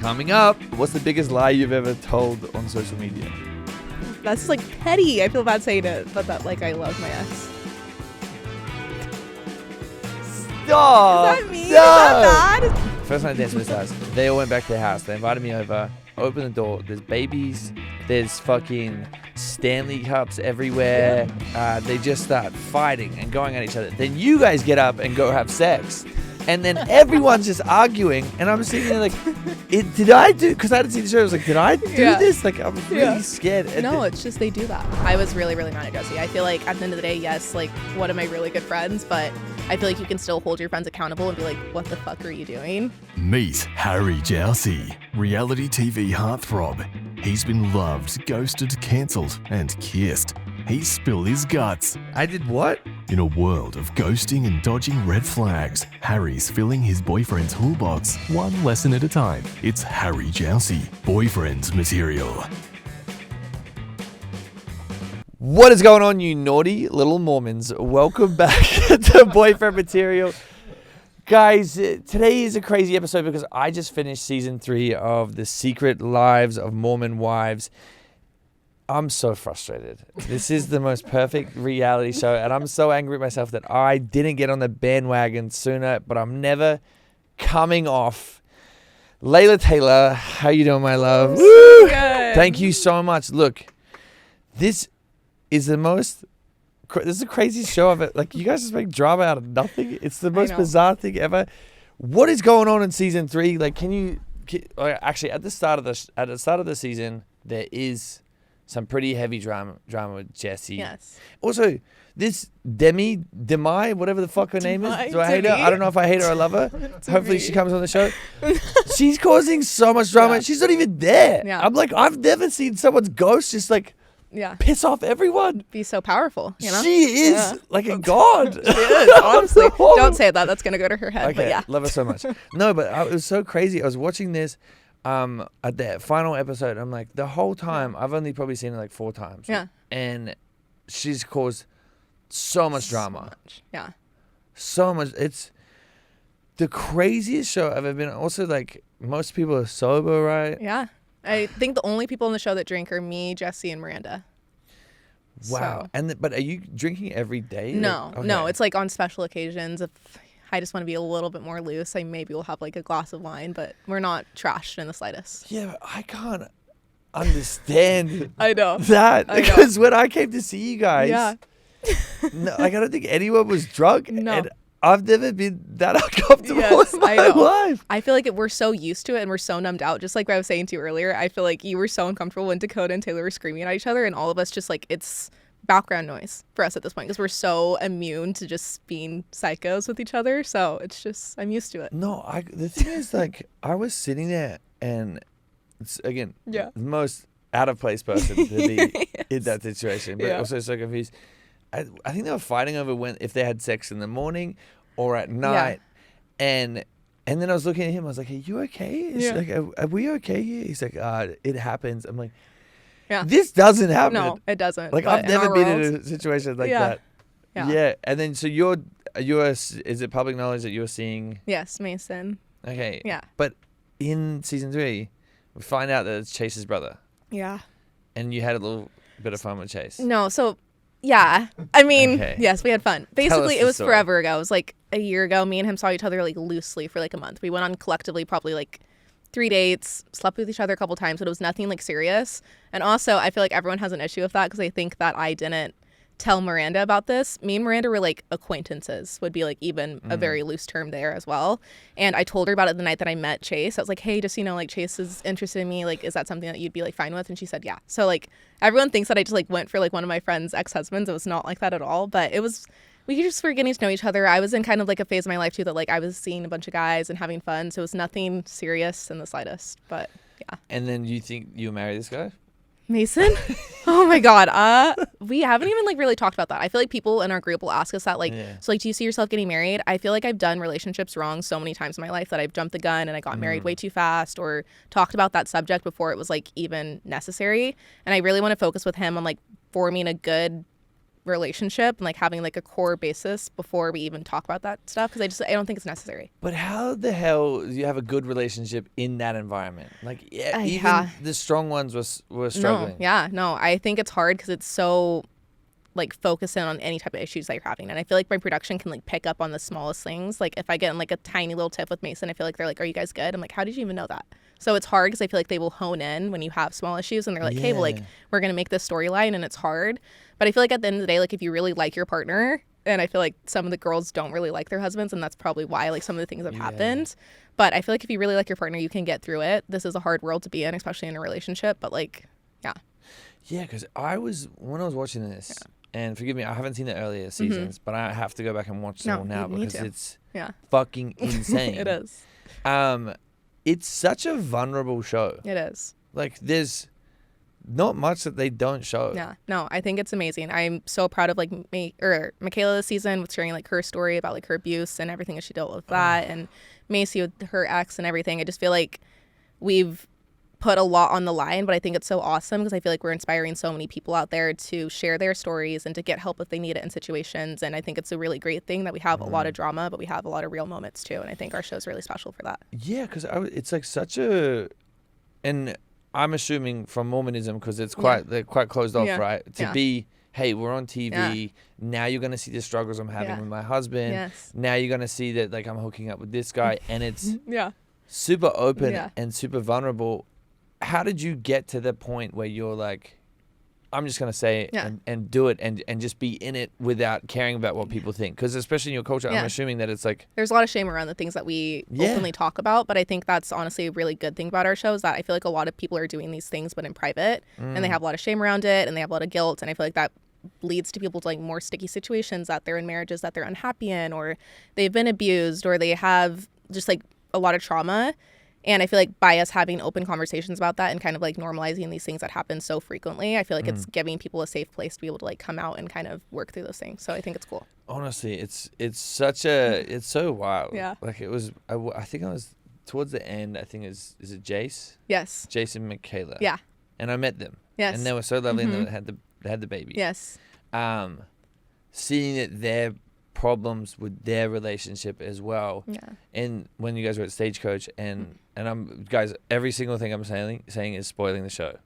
Coming up, what's the biggest lie you've ever told on social media? That's like petty. I feel bad saying it, but that like I love my ex. Stop! Is that mean? Is that bad? First night dancing with stars. They all went back to their house. They invited me over. Open the door. There's babies. There's fucking Stanley cups everywhere. They just start fighting and going at each other. Then you guys get up and go have sex. And then everyone's just arguing. And I'm sitting there like, did I do? Because I didn't see the show. I was like, did I do this? Like, I'm really scared. And no, it's just they do that. I was really, really mad at Jessi. I feel like at the end of the day, yes, like one of my really good friends, but I feel like you can still hold your friends accountable and be like, what the fuck are you doing? Meet Harry Jowsey, reality TV heartthrob. He's been loved, ghosted, cancelled, and kissed. He spilled his guts. I did what? In a world of ghosting and dodging red flags, Harry's filling his boyfriend's toolbox one lesson at a time. It's Harry Jowsey, boyfriend material. What is going on, you naughty little Mormons? Welcome back to Boyfriend Material. Guys, today is a crazy episode because I just finished season 3 of The Secret Lives of Mormon Wives. I'm so frustrated. This is the most perfect reality show, and I'm so angry at myself that I didn't get on the bandwagon sooner, but I'm never coming off. Layla Taylor, how you doing, my love? So good. Thank you so much. Look, this is the most... This is the craziest show of it. Like, you guys just make drama out of nothing. It's the most bizarre thing ever. What is going on in season 3? Like, actually, at the start of the season, there is some pretty heavy drama with Jessi. Yes. Also, this Demi, whatever the fuck her name is. Do I hate her? I don't know if I hate her or love her. Hopefully she comes on the show. She's causing so much drama. Yeah. She's not even there. Yeah. I'm like, I've never seen someone's ghost just like piss off everyone. Be so powerful, you know? She is like a god. She is, honestly. Don't say that. That's going to go to her head. Okay, but yeah. Love her so much. No, but it was so crazy. I was watching this at the final episode. I'm like, the whole time, I've only probably seen it like 4 times. Yeah. And she's caused so much drama. So much. Yeah. So much. It's the craziest show I've ever been. Also, like, most people are sober, right? Yeah. I think the only people in the show that drink are me, Jessi, and Miranda. Wow. So. But are you drinking every day? No. No. It's like on special occasions. If I just want to be a little bit more loose, I maybe will have like a glass of wine, but we're not trashed in the slightest. Yeah, but I can't understand I know. that. Because when I came to see you guys, no, like, I don't think anyone was drunk. No. And I've never been that uncomfortable in my life. I feel like we're so used to it and we're so numbed out. Just like what I was saying to you earlier, I feel like you were so uncomfortable when Dakota and Taylor were screaming at each other, and all of us just like, it's background noise for us at this point because we're so immune to just being psychos with each other. So it's just, I'm used to it. No, the thing is, like, I was sitting there and it's, again, the most out of place person to be in that situation, but also so confused. I think they were fighting over if they had sex in the morning or at night. And then I was looking at him. I was like, "Are you okay?" He's like, "Are we okay here?" He's like, "It happens." I'm like, "This doesn't happen." No, it doesn't. Like, I've never been in a situation like that. Yeah. And then so you're is it public knowledge that you're seeing? Yes, Mason. Okay. Yeah. But in season 3, we find out that it's Chase's brother. Yeah. And you had a little bit of fun with Chase. No, so yeah. I mean, yes, we had fun. Basically, it was forever ago. It was like a year ago. Me and him saw each other like loosely for like a month. We went on collectively probably like 3 dates, slept with each other a couple times, but it was nothing like serious. And also, I feel like everyone has an issue with that because they think that I didn't tell Miranda about this. Me and Miranda were like acquaintances, would be like even a very loose term there as well. And I told her about it the night that I met Chase. I was like, hey, just, you know, like, Chase is interested in me. Like, is that something that you'd be like fine with? And she said, yeah. So like everyone thinks that I just like went for like one of my friend's ex-husbands. It was not like that at all. But it was, we just were getting to know each other. I was in kind of like a phase of my life too that like I was seeing a bunch of guys and having fun. So it was nothing serious in the slightest. But yeah. And then you think you'll marry this guy? Mason? Oh my God. We haven't even like really talked about that. I feel like people in our group will ask us that, like, so like, do you see yourself getting married? I feel like I've done relationships wrong so many times in my life that I've jumped the gun and I got married way too fast or talked about that subject before it was like even necessary. And I really want to focus with him on like forming a good relationship and like having like a core basis before we even talk about that stuff, because I don't think it's necessary. But how the hell do you have a good relationship in that environment? Like even the strong ones were struggling. No, I think it's hard because it's so like focusing on any type of issues that you're having, and I feel like my production can like pick up on the smallest things. Like if I get in like a tiny little tiff with Mason, I feel like they're like, "Are you guys good?" I'm like, "How did you even know that?" So it's hard because I feel like they will hone in when you have small issues, and they're like, "Hey, well, like we're gonna make this storyline," and it's hard. But I feel like at the end of the day, like if you really like your partner, and I feel like some of the girls don't really like their husbands, and that's probably why like some of the things have happened. But I feel like if you really like your partner, you can get through it. This is a hard world to be in, especially in a relationship. But like, yeah, because when I was watching this. Yeah. And forgive me, I haven't seen the earlier seasons, but I have to go back and watch them all now because it's fucking insane. It is. It's such a vulnerable show. It is. Like, there's not much that they don't show. Yeah. No, I think it's amazing. I'm so proud of like Michaela this season with sharing like her story about like her abuse and everything that she dealt with that, and Macy with her ex and everything. I just feel like we've put a lot on the line, but I think it's so awesome because I feel like we're inspiring so many people out there to share their stories and to get help if they need it in situations. And I think it's a really great thing that we have a lot of drama, but we have a lot of real moments too. And I think our show's really special for that. Yeah, because it's like such a, and I'm assuming from Mormonism, because it's they're quite closed off, right? To be, hey, we're on TV. Now you're going to see the struggles I'm having with my husband. Yes. Now you're going to see that like I'm hooking up with this guy, and it's super open and super vulnerable. How did you get to the point where you're like, I'm just going to say it and do it and just be in it without caring about what people think? Because especially in your culture, I'm assuming that it's like... There's a lot of shame around the things that we openly talk about, but I think that's honestly a really good thing about our show is that I feel like a lot of people are doing these things but in private, and they have a lot of shame around it, and they have a lot of guilt, and I feel like that leads to people to like more sticky situations, that they're in marriages that they're unhappy in, or they've been abused, or they have just like a lot of trauma. And I feel like by us having open conversations about that and kind of like normalizing these things that happen so frequently, I feel like it's giving people a safe place to be able to like come out and kind of work through those things. So I think it's cool. Honestly, it's so wild. Yeah. Like it was, I think I was towards the end, I think is it Jace? Yes. Jace and Michaela. Yeah. And I met them. Yes. And they were so lovely, and they had the baby. Yes. Seeing that their problems with their relationship as well. Yeah. And when you guys were at Stagecoach, and I'm guys, every single thing I'm saying is spoiling the show.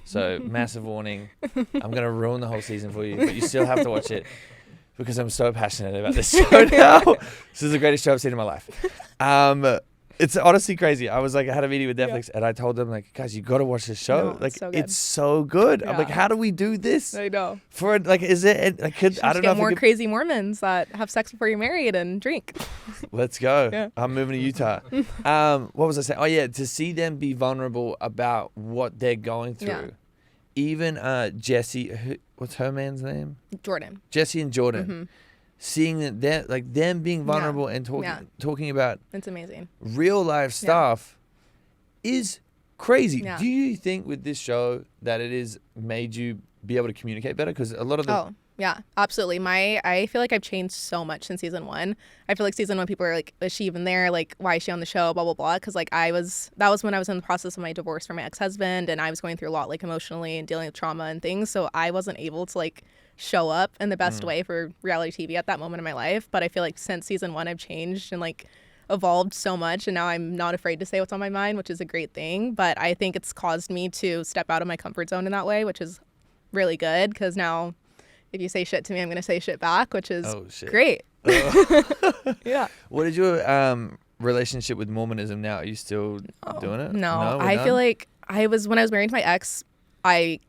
So massive warning. I'm gonna ruin the whole season for you, but you still have to watch it because I'm so passionate about this show now. This is the greatest show I've seen in my life. It's honestly crazy. I had a meeting with Netflix and I told them, like, guys, you got to watch this show. It's so good. Yeah. I'm like, how do we do this? I know. Is it? I don't know. More crazy Mormons that have sex before you're married and drink. Let's go. Yeah. I'm moving to Utah. What was I saying? Oh yeah, to see them be vulnerable about what they're going through. Yeah. Even Jessi, what's her man's name? Jordan. Jessi and Jordan. Mm-hmm. Seeing that they're like them being vulnerable and talking about it's amazing real life stuff is crazy. Do you think with this show that it is made you be able to communicate better? Because a lot of the yeah, absolutely. I feel like I've changed so much since season 1. I feel like season 1 people are like, is she even there? Like, why is she on the show? Blah, blah, blah. Because like that was when I was in the process of my divorce from my ex-husband, and I was going through a lot like emotionally and dealing with trauma and things. So I wasn't able to like show up in the best way for reality TV at that moment in my life. But I feel like since season 1, I've changed and like evolved so much, and now I'm not afraid to say what's on my mind, which is a great thing. But I think it's caused me to step out of my comfort zone in that way, which is really good, because now if you say shit to me, I'm going to say shit back, which is great. Yeah. What is your relationship with Mormonism now? Are you still doing it? No, I feel like when I was married to my ex, I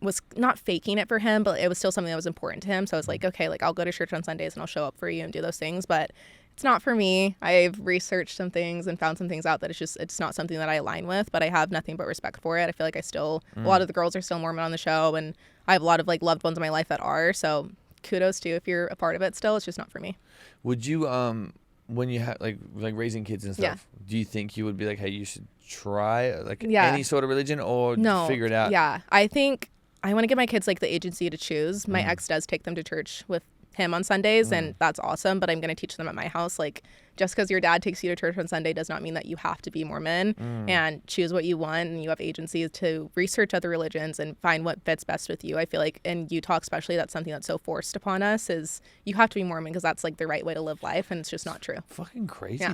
was not faking it for him, but it was still something that was important to him. So I was like, okay, like I'll go to church on Sundays and I'll show up for you and do those things, but it's not for me. I've researched some things and found some things out that it's not something that I align with, but I have nothing but respect for it. I feel like a lot of the girls are still Mormon on the show, and I have a lot of like loved ones in my life that are, so kudos to you if you're a part of it still. It's just not for me. Would you, when you have like raising kids and stuff, do you think you would be like, hey, you should try any sort of religion, or figure it out? Yeah, I think I want to give my kids like the agency to choose. My ex does take them to church with him on Sundays, and that's awesome, but I'm going to teach them at my house. Like, just because your dad takes you to church on Sunday does not mean that you have to be Mormon, and choose what you want, and you have agency to research other religions and find what fits best with you. I feel like in Utah especially, that's something that's so forced upon us, is you have to be Mormon because that's like the right way to live life, and it's just not true. Fucking crazy.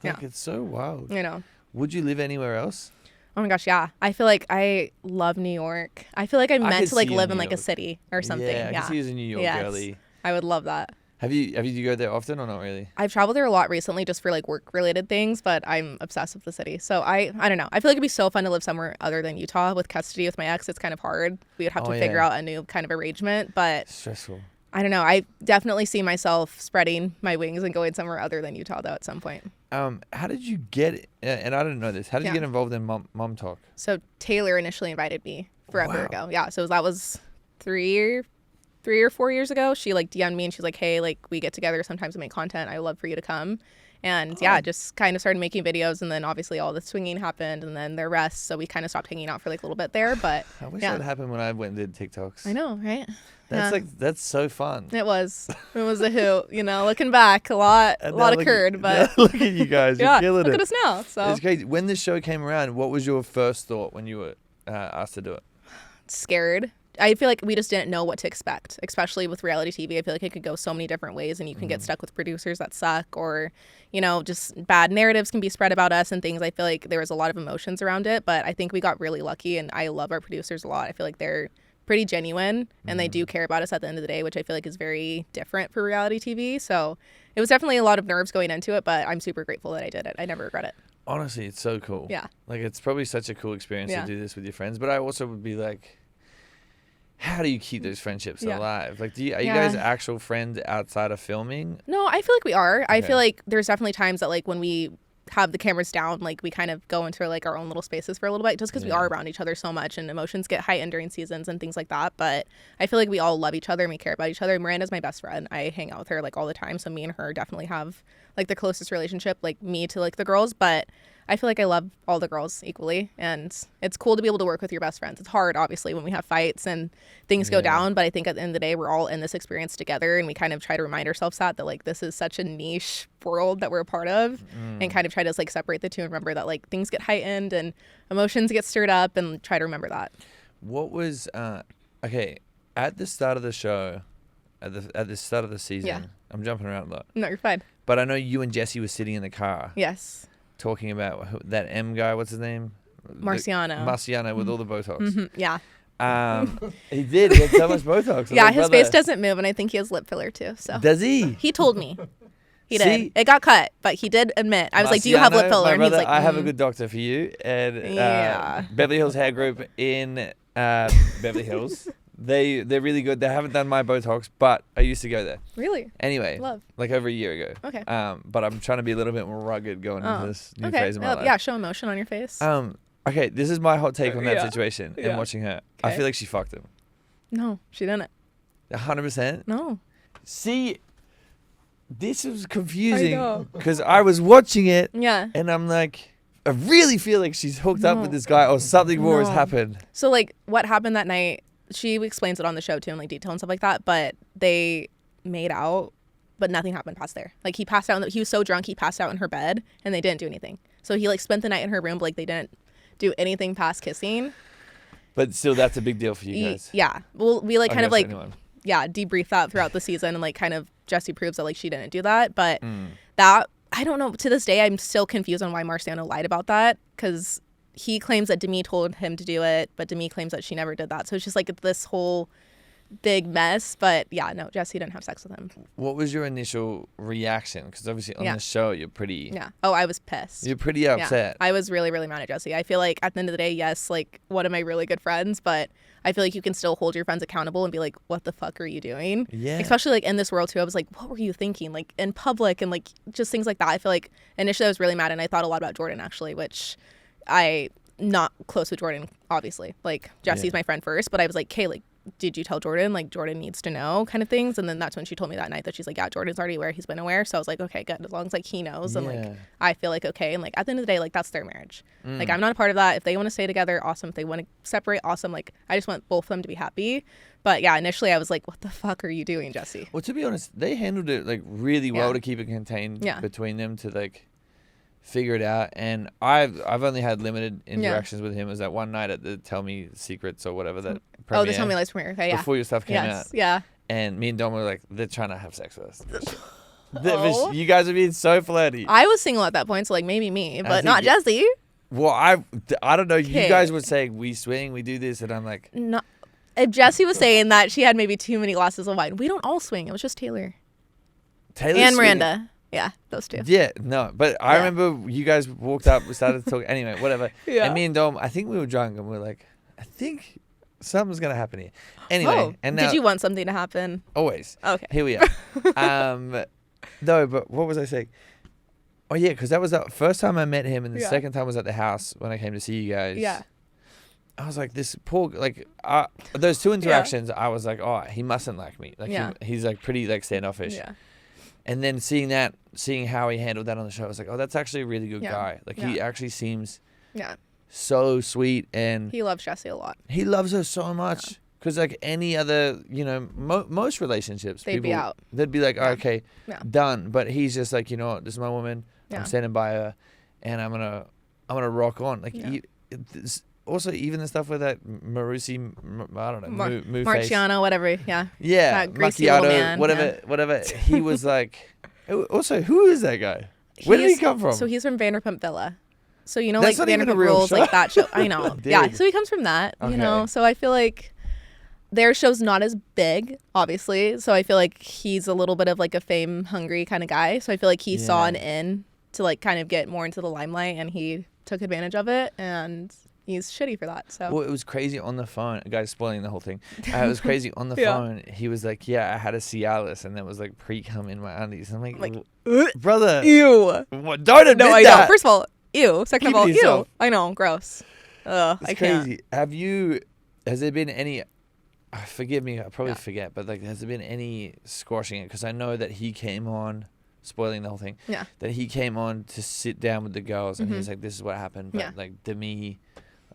Yeah. Like, it's so wild. You know. Would you live anywhere else? Oh my gosh, yeah. I feel like I love New York. I feel like I'm meant to like live in like a city or something. Yeah, I can see you as a New York girly. I would love that. Have you go there often or not really? I've traveled there a lot recently just for like work related things, but I'm obsessed with the city. So I don't know. I feel like it'd be so fun to live somewhere other than Utah. With custody with my ex, it's kind of hard. We would have to figure out a new kind of arrangement, but stressful. I don't know. I definitely see myself spreading my wings and going somewhere other than Utah though at some point. How did you get, and I didn't know this, how did you get involved in MomTok? So Taylor initially invited me forever ago. Yeah. So that was 3 or 4 years ago. She like DM'd me and she's like, hey, like we get together sometimes and make content. I would love for you to come. And just kind of started making videos, and then obviously all the swinging happened and then the rest. So we kind of stopped hanging out for like a little bit there. But I wish that happened when I went and did TikToks. I know, right? That's so fun. It was a hoot, looking back, a lot occurred, but look at you guys, you're killing look it. at us now. So it's crazy. When this show came around, what was your first thought when you were asked to do it? Scared. I feel like we just didn't know what to expect, especially with reality TV. I feel like it could go so many different ways, and you can get stuck with producers that suck, or, just bad narratives can be spread about us and things. I feel like there was a lot of emotions around it, but I think we got really lucky, and I love our producers a lot. I feel like they're pretty genuine, and they do care about us at the end of the day, which I feel like is very different for reality TV. So it was definitely a lot of nerves going into it, but I'm super grateful that I did it. I never regret it. Honestly, it's so cool. Yeah. Like, it's probably such a cool experience to do this with your friends, but I also would be like, how do you keep those friendships alive? Like, are you guys actual friends outside of filming? No, I feel like we are. Okay. I feel like there's definitely times that like when we have the cameras down, like we kind of go into like our own little spaces for a little bit, just because we are around each other so much, and emotions get heightened during seasons and things like that. But I feel like we all love each other and we care about each other. Miranda's my best friend. I hang out with her like all the time, so me and her definitely have like the closest relationship, like me to like the girls. But I feel like I love all the girls equally, and it's cool to be able to work with your best friends. It's hard, obviously, when we have fights and things go down, but I think at the end of the day, we're all in this experience together, and we kind of try to remind ourselves that like this is such a niche world that we're a part of, and kind of try to like separate the two and remember that like things get heightened and emotions get stirred up, and try to remember that. What was at the start of the show, at the start of the season? I'm jumping around a lot. No, you're fine. But I know you and Jessi were sitting in the car. Yes. Talking about that M guy, what's his name? Marciano. With all the Botox. Mm-hmm. Yeah. He did. He had so much Botox. His face doesn't move, and I think he has lip filler too. So does he? He told me. He did. It got cut, but he did admit. I was like, "Do you have lip filler?" And he's like, "I have a good doctor for you." And Beverly Hills Hair Group in Beverly Hills. They're really good. They haven't done my Botox, but I used to go there. Really? Anyway, like over a year ago. Okay. But I'm trying to be a little bit more rugged going into this new phase of my life. Yeah, show emotion on your face. Okay, this is my hot take on that situation and watching her. Okay. I feel like she fucked him. No, she didn't. 100%? No. See, this was confusing because I was watching it and I'm like, I really feel like she's hooked up with this guy or something more has happened. So like what happened that night, she explains it on the show too in like detail and stuff like that, but they made out, but nothing happened past there. Like he passed out, he was so drunk he passed out in her bed and they didn't do anything. So he like spent the night in her room, but like they didn't do anything past kissing. But still, that's a big deal for you guys. Yeah. Well, we like kind of like, debrief that throughout the season, and like kind of Jessi proves that like she didn't do that. But that, I don't know, to this day, I'm still confused on why Marciano lied about that, because he claims that Demi told him to do it, but Demi claims that she never did that. So it's just like this whole big mess. But yeah, no, Jessi didn't have sex with him. What was your initial reaction? Because obviously on the show, you're pretty... Yeah. Oh, I was pissed. You're pretty upset. Yeah. I was really, really mad at Jessi. I feel like at the end of the day, yes, like one of my really good friends, but I feel like you can still hold your friends accountable and be like, what the fuck are you doing? Yeah. Especially like in this world too. I was like, what were you thinking? Like in public and like just things like that. I feel like initially I was really mad, and I thought a lot about Jordan actually, which not close with Jordan, obviously. Like Jessi's my friend first, but I was like, okay, like did you tell Jordan? Like, Jordan needs to know kind of things. And then that's when she told me that night that she's like, yeah, Jordan's already aware. He's been aware. So I was like, okay, good. As long as like he knows and like I feel like okay. And like at the end of the day, like that's their marriage. Like I'm not a part of that. If they want to stay together, awesome. If they want to separate, awesome. Like I just want both of them to be happy. But yeah, initially I was like, what the fuck are you doing, Jessi? Well, to be honest, they handled it like really well to keep it contained between them to like figure it out. And I've only had limited interactions with him. It was that one night at the Tell Me Secrets or whatever that premiere. Oh, the Tell Me Lies premiere. Okay, before your stuff came out. Yeah. And me and Dom were like, they're trying to have sex with us. You guys are being so flirty. I was single at that point, so like maybe me, but not Jessi. Well, I don't know. You guys were saying we swing, we do this, and I'm like, no. If Jessi was saying that she had maybe too many glasses of wine, we don't all swing. It was just Taylor and Miranda. Swinging. Yeah, those two. Yeah, no, but I remember you guys walked up, we started to talk. Anyway, whatever. Yeah. And me and Dom, I think we were drunk, and we were like, I think something's gonna happen here. Anyway, and now, did you want something to happen? Always. Okay. Here we are. No, but what was I saying? Oh yeah, because that was the first time I met him, and the second time was at the house when I came to see you guys. Yeah. I was like, this poor, like, those two interactions, I was like, oh, he mustn't like me. Like, he's like pretty like standoffish. Yeah. And then seeing how he handled that on the show, I was like, oh, that's actually a really good guy. Like, he actually seems so sweet. And he loves Jessi a lot. He loves her so much. Because, like, any other, you know, most relationships, they'd be out. They'd be like, oh, okay, done. But he's just like, you know what, this is my woman. I'm standing by her. And I'm gonna rock on. Like, also, even the stuff with that Marusi, I don't know, Marciano, whatever, yeah, Macchiato, whatever. He was like, also, who is that guy? Where did he come from? So he's from Vanderpump Villa. So you know, that's like Vanderpump Rules, like that show. I know, yeah. So he comes from that, you know. So I feel like their show's not as big, obviously. So I feel like he's a little bit of like a fame hungry kind of guy. So I feel like he saw an in to like kind of get more into the limelight, and he took advantage of it, and he's shitty for that. So well, it was crazy on the phone. Guys, spoiling the whole thing. It was crazy on the phone. He was like, "Yeah, I had a Cialis, and there was like pre-cum in my undies." I'm like brother, ew. What? Don't admit that. Know. First of all, ew. Second of all, ew. I know, gross. Ugh, it's crazy. Can't. Has there been any? Forgive me, I probably forget, but like, has there been any squashing it? Because I know that he came on. Spoiling the whole thing. Yeah. That he came on to sit down with the girls, and he's like, "This is what happened." But like Demi.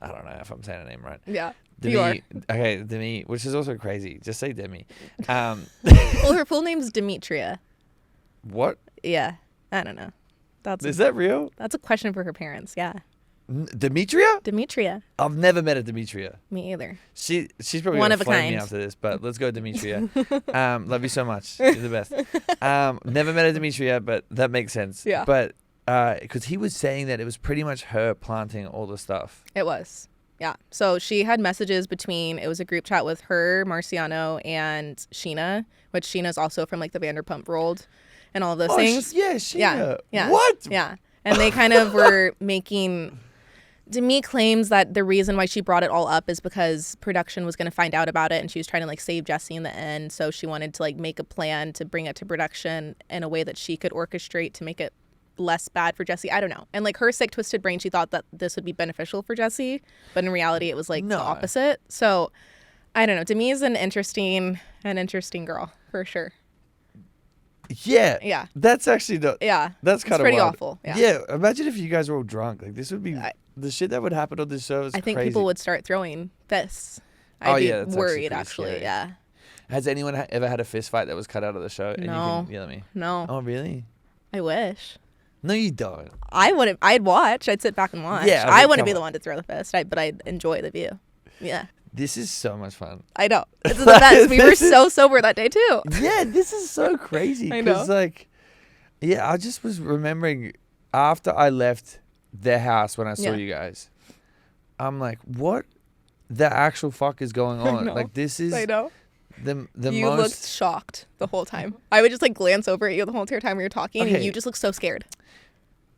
I don't know if I'm saying her name right. Yeah. Demi, you are. Okay, Demi, which is also crazy. Just say Demi. Well, her full name's Demetria. What? Yeah. I don't know. Is that real? That's a question for her parents. Yeah. Demetria? Demetria. I've never met a Demetria. Me either. She's probably one of a kind me after this, but let's go Demetria. Love you so much. You're the best. Never met a Demetria, but that makes sense. Yeah. But because he was saying that it was pretty much her planting all the stuff. It was. Yeah. So she had messages between, it was a group chat with her, Marciano, and Sheena, which Sheena's also from like the Vanderpump World and all of those things. Yeah, Sheena. Yeah. What? Yeah. And they kind of were making... Demi claims that the reason why she brought it all up is because production was going to find out about it, and she was trying to like save Jessi in the end. So she wanted to like make a plan to bring it to production in a way that she could orchestrate to make it less bad for Jessi. I don't know. And like her sick, twisted brain, she thought that this would be beneficial for Jessi, but in reality it was like the opposite. So I don't know. Demi is an interesting girl for sure. Yeah. Yeah. That's actually that's kind of pretty awful. Yeah. Imagine if you guys were all drunk. Like this would be the shit that would happen on this show is I think crazy. people would start throwing fists. I'd be worried actually. Yeah. Has anyone ever had a fist fight that was cut out of the show? And no. You can yell at me? No. Oh, really? I wish. No, you don't. I wouldn't. I'd watch. I'd sit back and watch. Yeah, I wouldn't be the one to throw the fist, but I'd enjoy the view. Yeah. This is so much fun. I know. This is the best. We were so sober that day too. Yeah, this is so crazy. I know. Like, yeah, I just was remembering after I left their house when I saw you guys, I'm like, what the actual fuck is going on? Like, this is... I know. You looked shocked the whole time. I would just like glance over at you the whole entire time we were talking, and you just looked so scared.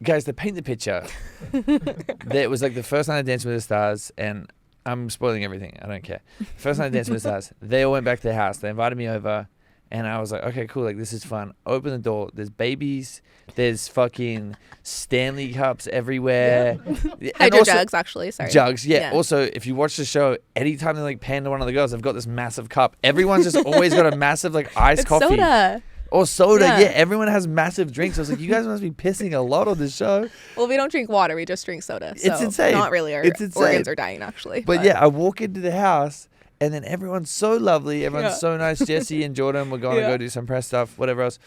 Guys, to paint the picture, it was like the first night of Dancing with the Stars, and I'm spoiling everything. I don't care. First night of Dancing with the Stars, they all went back to their house. They invited me over, And I was like, okay, cool. Like, this is fun. Open the door. There's babies. There's fucking Stanley cups everywhere. Yeah. Hydro jugs, actually. Sorry. Jugs, yeah. Also, if you watch the show, anytime they like pan to one of the girls, they've got this massive cup. Everyone's just always got a massive like iced coffee. Soda. Or soda. Yeah, everyone has massive drinks. I was like, you guys must be pissing a lot on this show. Well, we don't drink water. We just drink soda. So it's insane. Not really. Our organs are dying, actually. But yeah, I walk into the house. And then everyone's so lovely. Everyone's so nice. Jessi and Jordan were going to go do some press stuff, whatever else.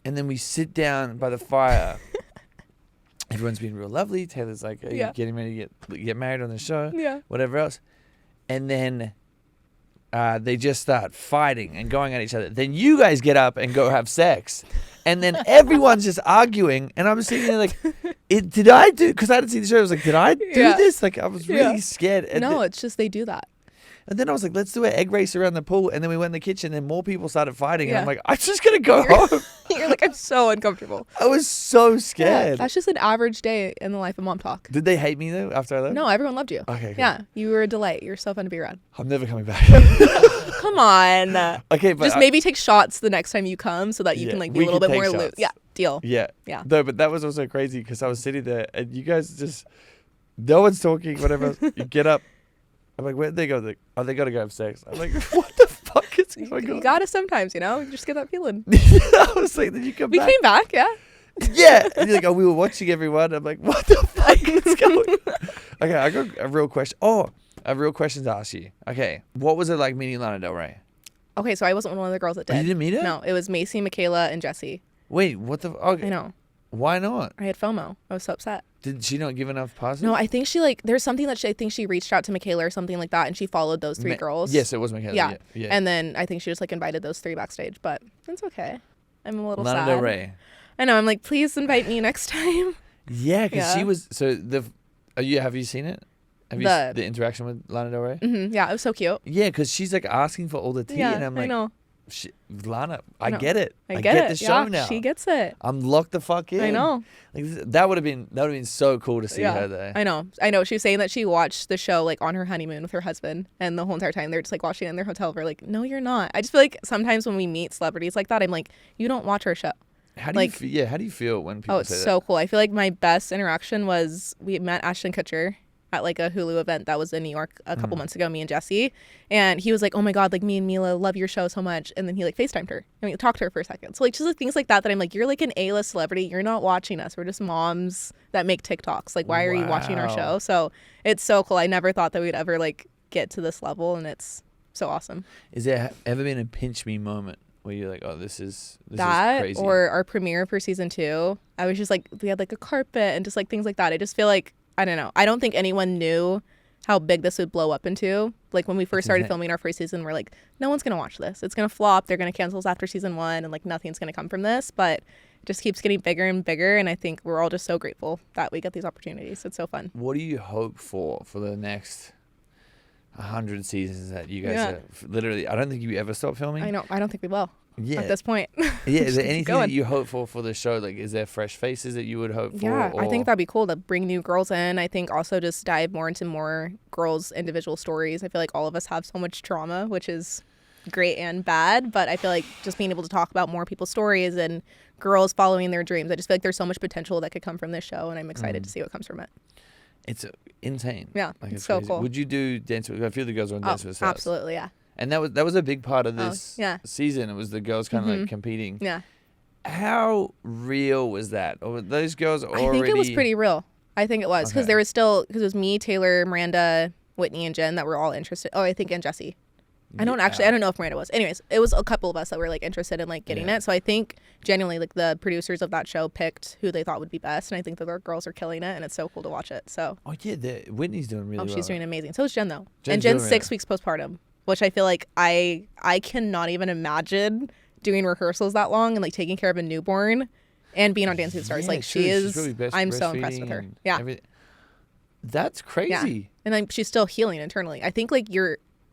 And then we sit down by the fire. Everyone's been real lovely. Taylor's like, are you getting ready to get married on the show? Yeah. Whatever else. And then they just start fighting and going at each other. Then you guys get up and go have sex. And then everyone's just arguing. And I'm sitting there like, did I do? Because I didn't see the show. I was like, did I do this? Like, I was really scared. And no, it's just they do that. And then I was like, let's do an egg race around the pool. And then we went in the kitchen and more people started fighting. And I'm like, I'm just going to go home. You're like, I'm so uncomfortable. I was so scared. Yeah, that's just an average day in the life of MomTok. Did they hate me though after I left? No, everyone loved you. Okay. Cool. Yeah, you were a delight. You're so fun to be around. I'm never coming back. Come on. Okay, but just maybe take shots the next time you come so that you can like be a little bit more loose. Yeah, deal. Yeah. Yeah. No, but that was also crazy because I was sitting there and you guys just, no one's talking, whatever. You get up. I'm like, where'd they go? Like, oh, they got to go have sex. I'm like, what the fuck is going on? You got to sometimes, you know? You just get that feeling. I was like, then you come back. We came back, yeah. Yeah. And you're like, oh, we were watching everyone. I'm like, what the fuck is going on? Okay, I got a real question. Oh, a real question to ask you. Okay, what was it like meeting Lana Del Rey? Okay, so I wasn't one of the girls that did. Oh, you didn't meet her? No, it was Macy, Michaela, and Jessi. Wait, what the? Okay. I know. Why not? I had FOMO. I was so upset. Did she not give enough passes? No, I think she there's something that I think she reached out to Michaela or something like that, and she followed those three girls. Yes, it was Michaela. Yeah. And then I think she just like invited those three backstage, but it's okay. I'm a little Lana sad. Del Rey. I know. I'm like, please invite me next time. Yeah, because she was have you seen it? Have you the interaction with Lana Del Rey? Mm-hmm, yeah, it was so cute. Yeah, because she's like asking for all the tea, and I'm like, I know. Lana, I get it. I get the show now. She gets it. I'm locked the fuck in. I know. Like that would have been so cool to see her there. I know. She was saying that she watched the show like on her honeymoon with her husband, and the whole entire time they're just like watching it in their hotel. We're like, no, you're not. I just feel like sometimes when we meet celebrities like that, I'm like, you don't watch our show. How do you feel when people say that? Oh, it's so cool. I feel like my best interaction was we met Ashton Kutcher at like a Hulu event that was in New York a couple months ago, me and Jessi, and he was like, oh my god, like me and Mila love your show so much, and then he like FaceTimed her and we talked to her for a second. So like just like things like that I'm like, you're like an A-list celebrity, you're not watching us, we're just moms that make TikToks, like why are you watching our show? So it's so cool. I never thought that we'd ever like get to this level, and it's so awesome. Is there ever been a pinch me moment where you're like, oh, this is crazy? Or our premiere for season 2, I was just like, we had like a carpet and just like things like that. I just feel like, I don't know. I don't think anyone knew how big this would blow up into. Like when we first started filming our first season, we're like, no one's going to watch this. It's going to flop. They're going to cancel us after season 1 and like nothing's going to come from this. But it just keeps getting bigger and bigger. And I think we're all just so grateful that we get these opportunities. It's so fun. What do you hope for the next 100 seasons that you guys are literally? I don't think you ever stop filming. I know. I don't think we will. Yeah. At this point. Yeah. Is there anything that you hope for the show? Like, is there fresh faces that you would hope for? Yeah, I think that'd be cool to bring new girls in. I think also just dive more into more girls' individual stories. I feel like all of us have so much trauma, which is great and bad. But I feel like just being able to talk about more people's stories and girls following their dreams. I just feel like there's so much potential that could come from this show, and I'm excited to see what comes from it. It's insane. Yeah, like, it's so crazy. cool. Would you do Dance with? I feel the girls are on Dance with the Stars. Absolutely, yeah. And that was a big part of this season. It was the girls kind of like competing. Yeah. How real was that? Or were those girls already? I think it was pretty real. I think it was because there was still it was me, Taylor, Miranda, Whitney, and Jen that were all interested. Oh, I think and Jessi. I don't know if Miranda was. Anyways, it was a couple of us that were like interested in like getting it. So I think genuinely like the producers of that show picked who they thought would be best, and I think that our girls are killing it, and it's so cool to watch it. So. Oh yeah, Whitney's doing really well. Oh, she's doing amazing. So is Jen though, and Jen's 6 weeks postpartum, which I feel like I cannot even imagine doing rehearsals that long and like taking care of a newborn and being on Dancing with the Stars. Like she is. Really I'm so impressed with her. Yeah. That's crazy. Yeah. And then she's still healing internally. I think like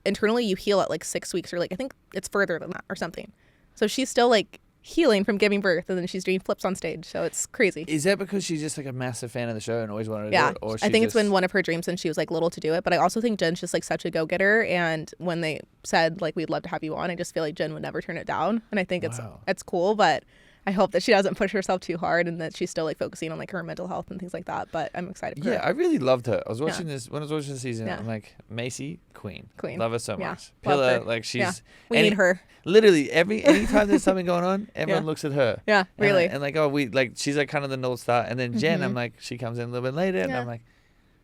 internally you heal at like 6 weeks, or like I think it's further than that or something. So she's still like healing from giving birth, and then she's doing flips on stage. So it's crazy. Is that because she's just like a massive fan of the show and always wanted to do it? Or I think it's been one of her dreams since she was like little to do it. But I also think Jen's just like such a go-getter. And when they said like, we'd love to have you on, I just feel like Jen would never turn it down. And I think it's cool, but I hope that she doesn't push herself too hard and that she's still like focusing on like her mental health and things like that. But I'm excited for her. Yeah, I really loved her. I was watching this when I was watching the season. I'm like, Macy, queen. Love her so much. Pillar, like she's we need her. Literally anytime there's something going on, everyone looks at her. Yeah, really. And like, she's like kind of the North Star. And then Jen, I'm like, she comes in a little bit later, and I'm like,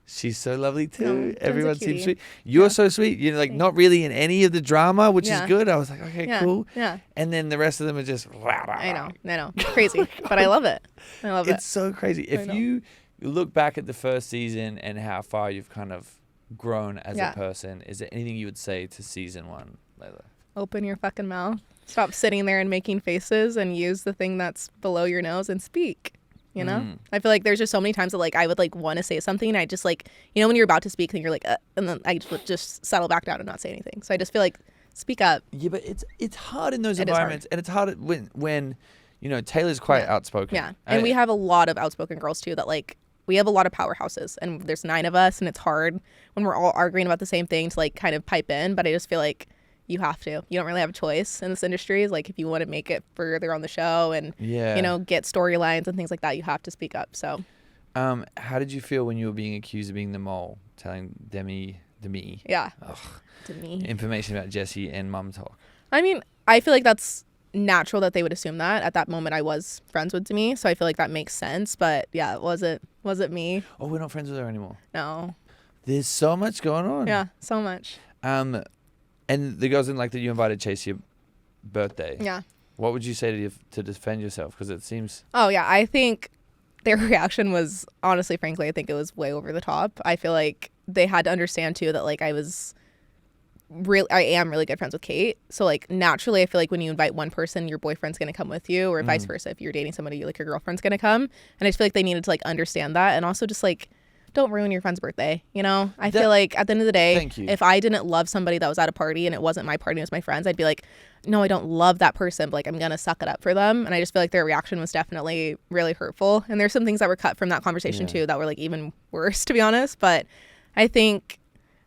she's so lovely too. Everyone seems sweet. You're so sweet. You're like not really in any of the drama, which is good. I was like, okay, cool. Yeah. And then the rest of them are just. I know. Crazy, but I love it. It's so crazy. If you look back at the first season and how far you've kind of grown as a person, is there anything you would say to season 1, Layla? Open your fucking mouth. Stop sitting there and making faces and use the thing that's below your nose and speak. You know, I feel like there's just so many times that like I would like want to say something. I just like, you know, when you're about to speak and you're like, and then I would just settle back down and not say anything. So I just feel like speak up. Yeah, but it's hard in those environments, and it's hard when you know Taylor's quite outspoken. Yeah, and we have a lot of outspoken girls too. That like we have a lot of powerhouses, and there's 9 of us, and it's hard when we're all arguing about the same thing to like kind of pipe in. But I just feel like you have to. You don't really have a choice in this industry. Like if you want to make it further on the show and you know get storylines and things like that, you have to speak up. So, how did you feel when you were being accused of being the mole, telling Demi? Yeah. Demi. Information about Jessi and MomTok. I mean, I feel like that's natural that they would assume that. At that moment, I was friends with Demi, so I feel like that makes sense. But yeah, was it me? Oh, we're not friends with her anymore. No. There's so much going on. Yeah, so much. And the girls didn't like that you invited Chase to your birthday. Yeah. What would you say to defend yourself? Because it seems... Oh, yeah. I think their reaction was, honestly, frankly, I think it was way over the top. I feel like they had to understand, too, that, like, I am really good friends with Kate. So, like, naturally, I feel like when you invite one person, your boyfriend's going to come with you, or vice versa. If you're dating somebody, like, your girlfriend's going to come. And I just feel like they needed to, like, understand that. And also just, like... don't ruin your friend's birthday, you know? I feel like at the end of the day, if I didn't love somebody that was at a party and it wasn't my party, it was my friend's, I'd be like, no, I don't love that person, but like I'm gonna suck it up for them. And I just feel like their reaction was definitely really hurtful. And there's some things that were cut from that conversation too that were like even worse, to be honest. But I think,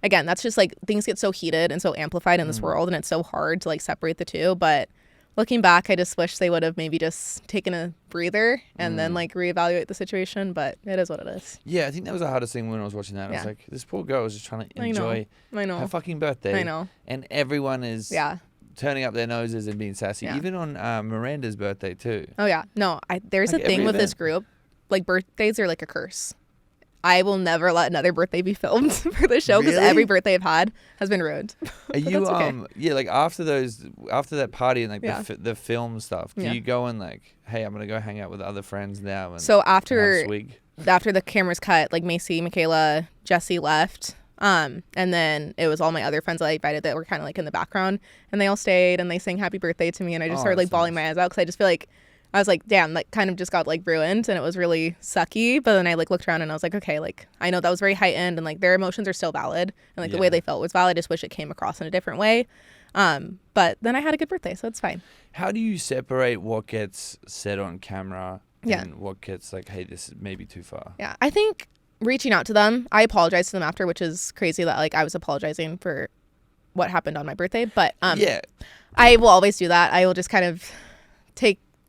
again, that's just like things get so heated and so amplified in this world, and it's so hard to like separate the two. But looking back, I just wish they would have maybe just taken a breather and then like reevaluate the situation. But it is what it is. Yeah, I think that was the hardest thing when I was watching that. I was like, this poor girl was just trying to enjoy her fucking birthday. I know. And everyone is turning up their noses and being sassy. Even on Miranda's birthday too. Oh yeah. No, there's like a thing with this group. Like birthdays are like a curse. I will never let another birthday be filmed for the show because every birthday I've had has been ruined. Are you like after that party and like the film stuff, do you go and like, hey, I'm gonna go hang out with other friends now? And so after the cameras cut, like Macy, Michaela, Jessi left, and then it was all my other friends that I invited that were kind of like in the background, and they all stayed and they sang happy birthday to me, and I just started like bawling my eyes out because I just feel like I was like, damn, like kind of just got like ruined, and it was really sucky. But then I like looked around and I was like, okay, like I know that was very heightened, and like their emotions are still valid, and like the way they felt was valid. I just wish it came across in a different way. But then I had a good birthday, so it's fine. How do you separate what gets said on camera and what gets like, hey, this is maybe too far? Yeah, I think reaching out to them, I apologized to them after, which is crazy that like I was apologizing for what happened on my birthday. But I will always do that. I will just kind of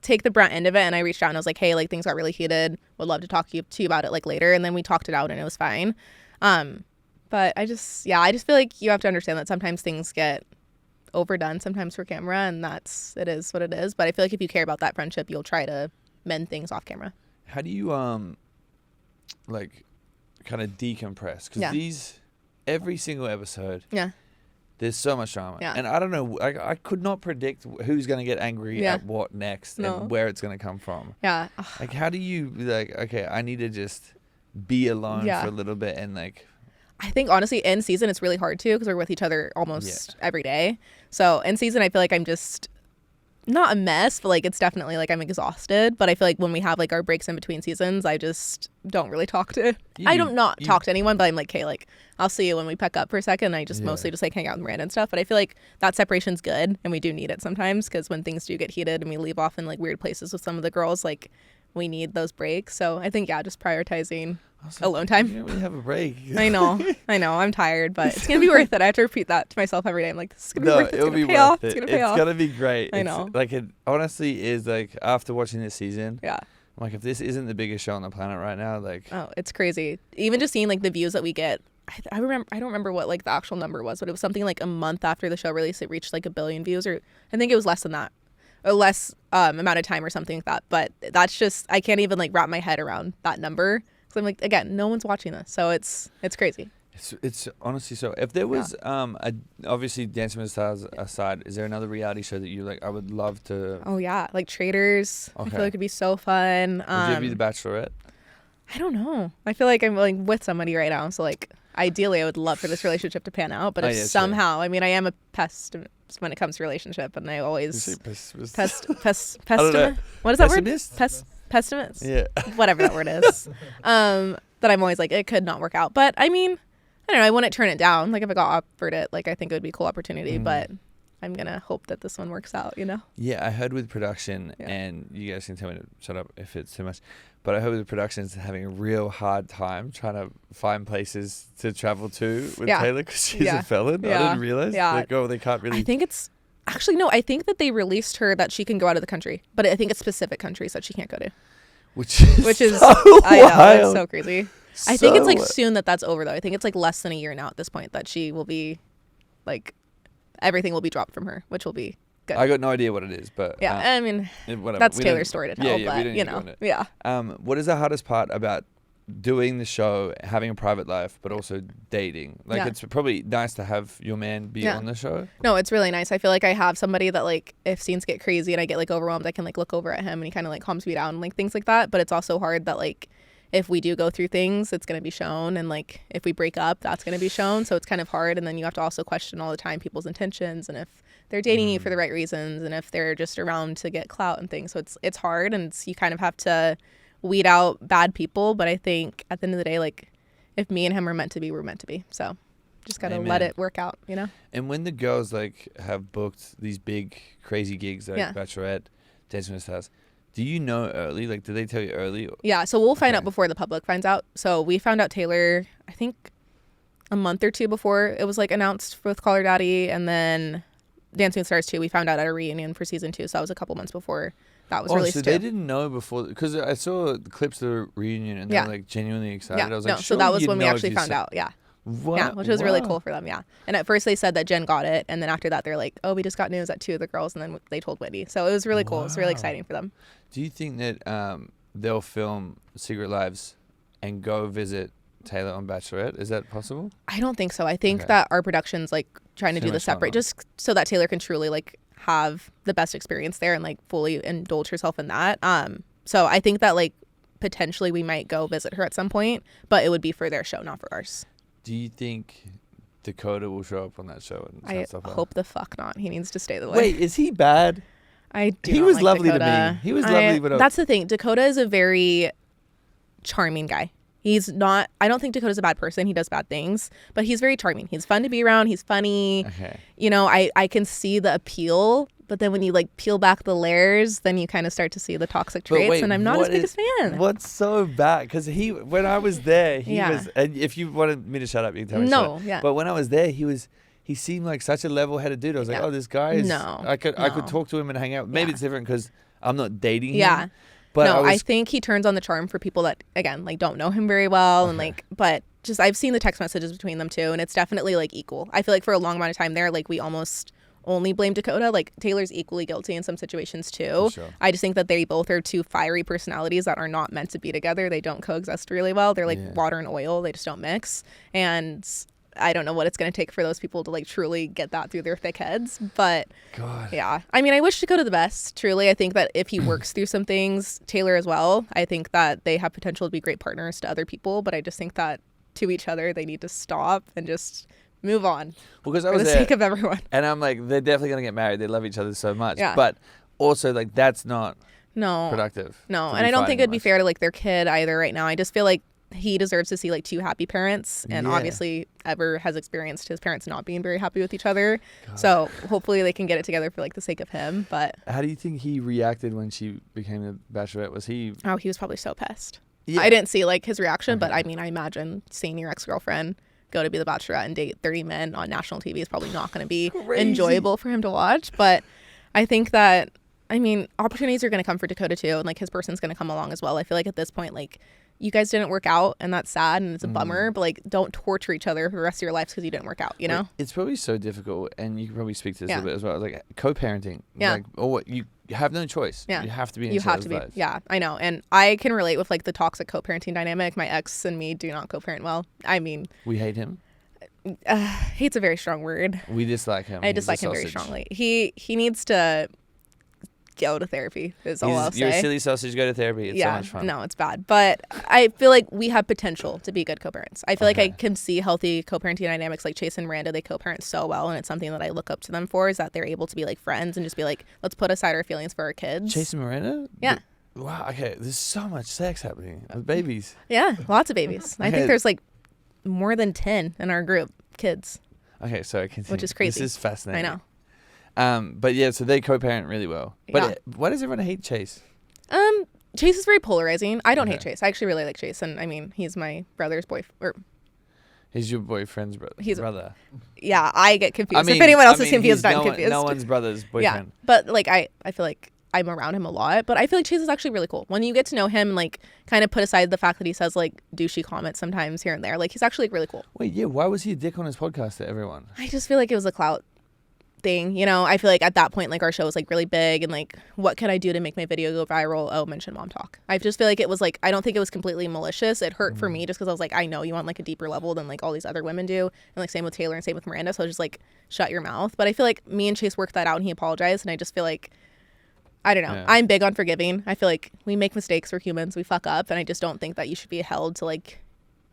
take the brunt end of it, and I reached out and I was like, hey, like things got really heated, would love to talk to you about it like later, and then we talked it out and it was fine. But I just feel like you have to understand that sometimes things get overdone sometimes for camera, and it is what it is. But I feel like if you care about that friendship, you'll try to mend things off camera. How do you like kind of decompress? Because every single episode there's so much drama. Yeah. And I don't know, I could not predict who's going to get angry at what next and where it's going to come from. Yeah. Like, how do you, like, okay, I need to just be alone for a little bit and, like... I think, honestly, in season, it's really hard, too, because we're with each other almost every day. So, in season, I feel like I'm just not a mess, but like it's definitely like I'm exhausted. But I feel like when we have like our breaks in between seasons, I just don't really talk to. I don't talk to anyone, but I'm like, hey, like I'll see you when we pick up for a second. I just mostly just like hang out and rant and stuff. But I feel like that separation's good, and we do need it sometimes because when things do get heated and we leave off in like weird places with some of the girls, like we need those breaks. So I think just prioritizing alone time. You don't really have a break. I know. I'm tired, but it's gonna be worth it. I have to reep that to myself every day. I'm like, this is gonna be worth it. It's gonna pay off. It's gonna pay off. It's gonna be great. I know. Like it honestly is. Like after watching this season, I'm like if this isn't the biggest show on the planet right now, like it's crazy. Even just seeing like the views that we get. I don't remember what like the actual number was, but it was something like a month after the show release, it reached like 1 billion views, or I think it was less than that. Or less amount of time or something like that. But that's just, I can't even like wrap my head around that number. So I'm like, again, no one's watching this. So it's crazy. It's honestly so. If there was obviously Dancing with the Stars aside, is there another reality show that you like? I would love to. Oh yeah, like Traders. Okay. I feel like it'd be so fun. Would you be the Bachelorette? I don't know. I feel like I'm like with somebody right now. So like ideally I would love for this relationship to pan out. But if somehow, I mean, I am a pessimist when it comes to relationship, and I always pessimist. What is that word? Pessimist. Yeah. Whatever that word is. That I'm always like, it could not work out. But I mean, I don't know. I wouldn't turn it down. Like if I got offered it, like I think it would be a cool opportunity. But I'm gonna hope that this one works out. You know. Yeah, I heard with production, and you guys can tell me to shut up if it's too much. But I heard with production is having a real hard time trying to find places to travel to with Taylor because she's a felon. I didn't realize. Yeah. Like, they can't really. I think it's actually no. I think that they released her that she can go out of the country, but I think it's specific countries that she can't go to. Which is so I know, it's so crazy. I think it's like soon that's over though. I think it's like less than a year now at this point that she will be like everything will be dropped from her, which will be good. I got no idea what it is, but I mean that's Taylor's story to tell. But you know, what is the hardest part about doing the show, having a private life, but also dating? Like it's probably nice to have your man be on the show. No, it's really nice. I feel like I have somebody that like if scenes get crazy and I get like overwhelmed, I can like look over at him and he kind of like calms me down and like things like that. But it's also hard that like if we do go through things, it's going to be shown, and like if we break up, that's going to be shown. So it's kind of hard, and then you have to also question all the time people's intentions and if they're dating you for the right reasons and if they're just around to get clout and things. So it's hard, and you kind of have to weed out bad people. But I think at the end of the day, like if me and him are meant to be, we're meant to be. So just gotta let it work out, you know. And when the girls like have booked these big crazy gigs like Bachelorette, Dancing with the Stars, do you know early? Like, do they tell you early? Yeah, so we'll find out before the public finds out. So we found out Taylor, I think a month or two before it was like announced with Call Her Daddy, and then Dancing with the Stars 2 we found out at a reunion for season 2. So that was a couple months before that was released. So they didn't know before, because I saw the clips of the reunion and they were like genuinely excited. I was like, so that was when we actually found out. What? Yeah, which was really cool for them. Yeah, and at first they said that Jen got it, and then after that they're like, oh, we just got news that 2 of the girls, and then they told Whitney. So it was really cool. It was really exciting for them. Do you think that they'll film Secret Lives and go visit Taylor on Bachelorette? Is that possible? I don't think so. I think that our production's like trying to do the separate, just so that Taylor can truly like have the best experience there and like fully indulge herself in that. So I think that like potentially we might go visit her at some point, but it would be for their show, not for ours. Do you think Dakota will show up on that show? And I hope the fuck not. He needs to stay the way. Wait, is he bad? I do. He was like lovely Dakota. to me. He was lovely, but that's the thing. Dakota is a very charming guy. He's not. I don't think Dakota's a bad person. He does bad things, but he's very charming. He's fun to be around. He's funny. Okay. You know, I can see the appeal, but then when you like peel back the layers, then you kind of start to see the toxic traits. And I'm not his biggest fan. What's so bad? Because when I was there, he was. And if you wanted me to shut up, you can tell me. No. But when I was there, he seemed like such a level-headed dude. I was like, oh, this guy is. No. I could talk to him and hang out. Maybe it's different because I'm not dating him. Yeah. But no, I think he turns on the charm for people that, again, like don't know him very well. And like, but just I've seen the text messages between them too. And it's definitely like equal. I feel like for a long amount of time there, like we almost only blame Dakota. Like Taylor's equally guilty in some situations too. Sure. I just think that they both are 2 fiery personalities that are not meant to be together. They don't coexist really well. They're like water and oil. They just don't mix. And I don't know what it's going to take for those people to like truly get that through their thick heads. But yeah, I mean, I wish Dakota the best. Truly, I think that if he works through some things, Taylor as well, I think that they have potential to be great partners to other people. But I just think that to each other, they need to stop and just move on. Because I was for the sake of everyone. And I'm like, they're definitely going to get married. They love each other so much. Yeah. But also like that's not no productive. No, and I don't think it'd be fair to like their kid either right now. I just feel like he deserves to see like two happy parents, and obviously Ever has experienced his parents not being very happy with each other. God. So hopefully they can get it together for like the sake of him. But how do you think he reacted when she became the Bachelorette? Was he? Oh, he was probably so pissed. Yeah. I didn't see like his reaction, but I mean, I imagine seeing your ex-girlfriend go to be the Bachelorette and date 30 men on national TV is probably not going to be enjoyable for him to watch. But I think that, I mean, opportunities are going to come for Dakota too, and like his person's going to come along as well. I feel like at this point, like, you guys didn't work out, and that's sad, and it's a bummer, but like, don't torture each other for the rest of your lives because you didn't work out, you know? It's probably so difficult, and you can probably speak to this a bit as well, like co-parenting. Yeah. Like, you have no choice. Yeah. You have to be in each other's lives. Yeah, I know. And I can relate with like the toxic co-parenting dynamic. My ex and me do not co-parent well. I mean, we hate him. Hate's a very strong word. We dislike him. I dislike him very strongly. He needs to go to therapy is all I'll say. You're a silly sausage, go to therapy. It's so much fun. No, it's bad. But I feel like we have potential to be good co-parents. I feel like I can see healthy co-parenting dynamics. Like Chase and Miranda, they co-parent so well, and it's something that I look up to them for, is that they're able to be like friends and just be like, let's put aside our feelings for our kids. Chase and Miranda? Yeah. Wow, okay. There's so much sex happening with babies. Yeah, lots of babies. I think there's like more than 10 in our group, kids. Okay, so I continue. Which is crazy. This is fascinating. I know. But yeah, so they co-parent really well. But why does everyone hate Chase? Chase is very polarizing. I don't hate Chase. I actually really like Chase, and I mean, he's my brother's boyfriend. He's your boyfriend's brother. Yeah, I get confused. I mean, if anyone else is confused, I'm confused. No one's brother's boyfriend. Yeah, but like I feel like I'm around him a lot, but I feel like Chase is actually really cool. When you get to know him, like kind of put aside the fact that he says like douchey comments sometimes here and there, like he's actually like, really cool. Wait, yeah, why was he a dick on his podcast to everyone? I just feel like it was a clout thing, you know? I feel like at that point, like our show was like really big, and like, what can I do to make my video go viral? Oh, mention MomTok. I just feel like it was like, I don't think it was completely malicious. It hurt for me just because I was like, I know you want like a deeper level than like all these other women do, and like same with Taylor and same with Miranda, so I was just like, shut your mouth. But I feel like me and Chase worked that out, and he apologized, and I just feel like, I don't know. Yeah. I'm big on forgiving. I feel like we make mistakes, we're humans, we fuck up, and I just don't think that you should be held to like